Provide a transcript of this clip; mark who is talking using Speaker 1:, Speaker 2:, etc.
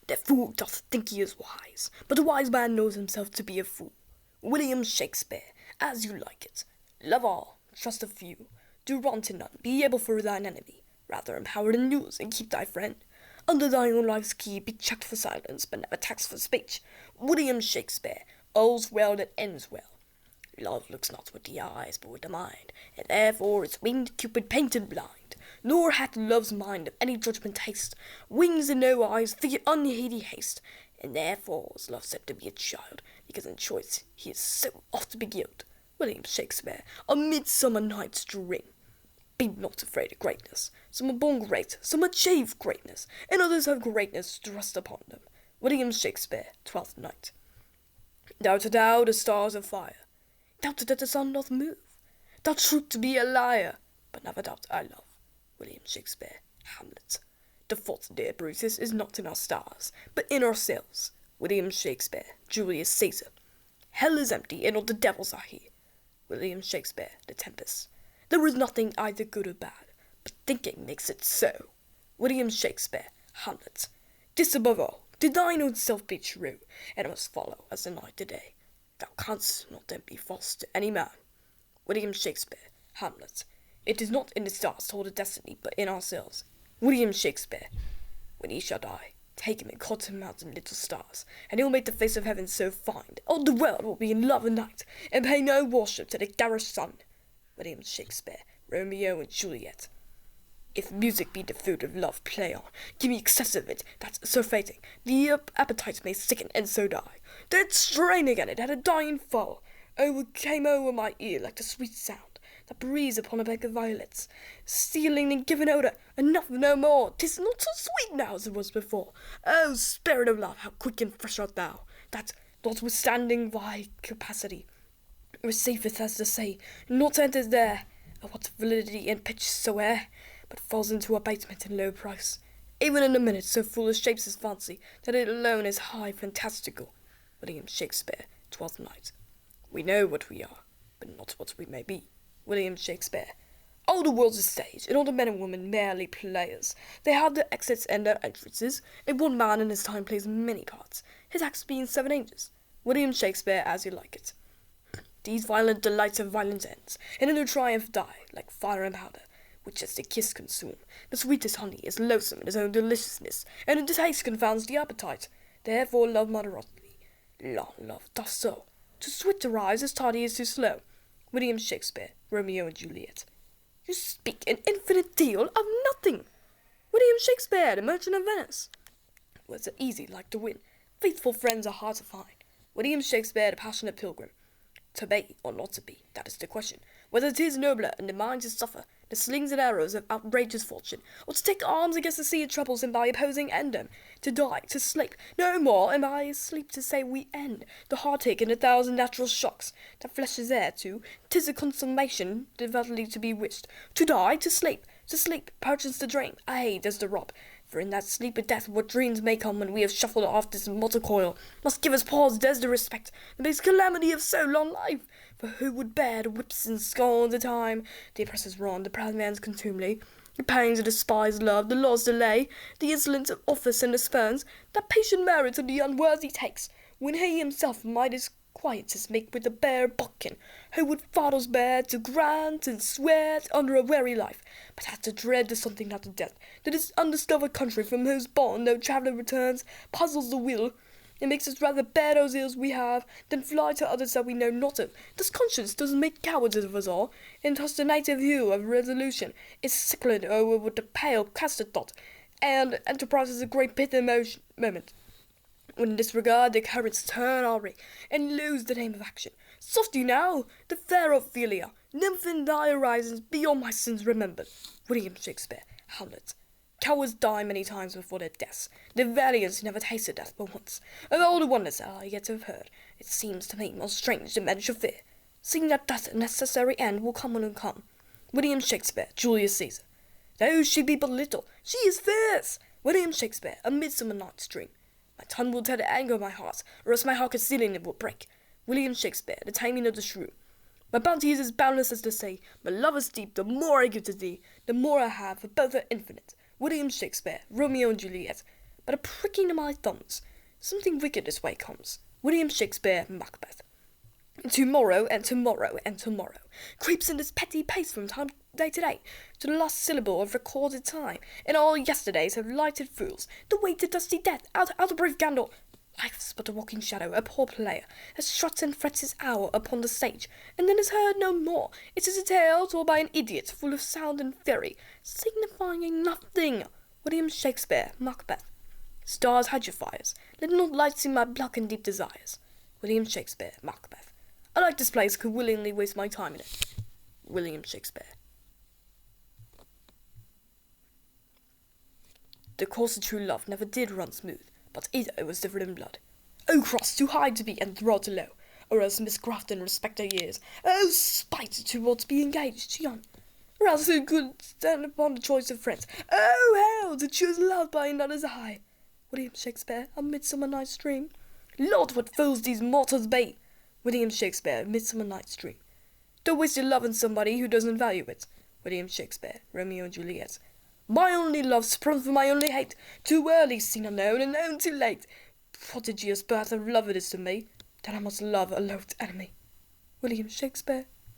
Speaker 1: The fool doth think he is wise, but the wise man knows himself to be a fool. William Shakespeare, as you like it. Love all, trust a few. Do wrong to none, be able for thine enemy. Rather empower the news, and keep thy friend. Under thine own life's key, be checked for silence, but never taxed for speech. William Shakespeare, all's well that ends well. Love looks not with the eyes, but with the mind, and therefore its winged Cupid painted blind. Nor hath love's mind of any judgment taste, wings and no eyes, figure unheedy haste, and therefore is love said to be a child, because in choice he is so oft beguiled. William Shakespeare, A Midsummer Night's Dream. Be not afraid of greatness. Some are born great, some achieve greatness, and others have greatness thrust upon them. William Shakespeare, Twelfth Night. Doubtest thou the stars of fire? Doubtest that the sun doth move? Thou truth to be a liar, but never doubt I love. William Shakespeare, Hamlet. The fault, dear Brutus, is not in our stars, but in ourselves. William Shakespeare, Julius Caesar. Hell is empty, and all the devils are here. William Shakespeare, The Tempest. There is nothing either good or bad, but thinking makes it so. William Shakespeare, Hamlet. This above all, to thine own self be true, and it must follow as the night to day. Thou canst not then be false to any man. William Shakespeare, Hamlet. It is not in the stars to hold a destiny, but in ourselves. William Shakespeare. When he shall die, take him and cut him out in little stars, and he'll make the face of heaven so fine that all the world will be in love and night, and pay no worship to the garish sun. William Shakespeare, Romeo and Juliet. If music be the food of love, play on. Give me excess of it, that's surfeiting. The appetite may sicken and so die. That strain again, it had a dying fall. Came over my ear like the sweet sound that breeze upon a bed of violets, stealing and giving odor, enough no more. 'Tis not so sweet now as it was before. O spirit of love, how quick and fresh art thou, that, notwithstanding thy capacity, receiveth as to say, not enters there, of what validity and pitch soe'er, but falls into abatement and low price, even in a minute so foolish shapes his fancy, that it alone is high fantastical. William Shakespeare, Twelfth Night. We know what we are, but not what we may be. William Shakespeare. All the world's a stage, and all the men and women merely players. They have their exits and their entrances, and one man in his time plays many parts, his acts being 7 ages. William Shakespeare, as you like it. These violent delights have violent ends, and in their triumph die, like fire and powder, which as the kiss consume. The sweetest honey is loathsome in its own deliciousness, and the taste confounds the appetite. Therefore love moderately. Long love doth so. Too swift to rise, as tardy is too slow. William Shakespeare, Romeo and Juliet. You speak an infinite deal of nothing. William Shakespeare, The Merchant of Venice. Words are easy like the wind. Faithful friends are hard to find. William Shakespeare, The Passionate Pilgrim. To be or not to be, that is the question. Whether it is nobler in the mind to suffer the slings and arrows of outrageous fortune, or to take arms against the sea of troubles and by opposing end them, to die, to sleep, no more, and by sleep to say we end the heartache and 1,000 natural shocks that flesh is heir to. 'Tis a consummation devoutly to be wished. To die, to sleep, perchance to dream, aye, there's the rub. For in that sleep of death, what dreams may come when we have shuffled off this mortal coil, must give us pause, there's the respect, the base calamity of so long life. For who would bear the whips and scorns of time, the oppressor's wrong, the proud man's contumely, the pangs of despised love, the law's delay, the insolence of office and the spurns, that patient merits of the unworthy takes, when he himself might his quietus make with the bare buckin, who would fathers bear to grant and swear under a weary life, but has to dread the something not to death, that this undiscovered country from whose bourne no traveller returns, puzzles the will, and makes us rather bear those ills we have, than fly to others that we know not of. Thus conscience does make cowards of us all, and thus the native hue of resolution is sicklied over with the pale castor thought, and enterprise is a great pit and moment. When in this regard the currents turn awry, and lose the name of action. Soft you now, the fair Ophelia, nymph in thy horizons, be all my sins remembered. William Shakespeare, Hamlet. Cowards die many times before their deaths. The valiant never tasted death but once. Of all the wonders I yet have heard, it seems to me most strange that men should fear, seeing that death, a necessary end, will come and come. William Shakespeare, Julius Caesar. Though she be but little, she is fierce. William Shakespeare, A Midsummer Night's Dream. My tongue will tell the anger of my heart, or else my heart concealing it will break. William Shakespeare, The Taming of the Shrew. My bounty is as boundless as the sea, my love is deep, the more I give to thee, the more I have, for both are infinite. William Shakespeare, Romeo and Juliet. but a pricking of my thumbs. Something wicked this way comes. William Shakespeare, Macbeth. Tomorrow and tomorrow and tomorrow creeps in this petty pace from day to day, to the last syllable of recorded time, and all yesterdays have lighted fools, the way to dusty death, out a brave candle. Life's but a walking shadow, a poor player, that struts and frets his hour upon the stage, and then is heard no more. It is a tale told by an idiot, full of sound and fury, signifying nothing. William Shakespeare, Macbeth. Stars, hide your fires, let not light see my black and deep desires. William Shakespeare, Macbeth. I like this place, could willingly waste my time in it. William Shakespeare. The course of true love never did run smooth, but either was different in blood. Oh, cross, too high to be, and throttle low, or else miscraft and respect her years. Oh, spite towards being engaged too young, or else who could stand upon the choice of friends. Oh, hell, to choose love by another's eye. William Shakespeare, A Midsummer Night's Dream. Lord, what fools these mortals be! William Shakespeare, Midsummer Night's Dream. Don't waste your love on somebody who doesn't value it. William Shakespeare, Romeo and Juliet. My only love sprung from my only hate, too early seen unknown and known too late. Prodigious birth of love it is to me, that I must love a loathed enemy. William Shakespeare.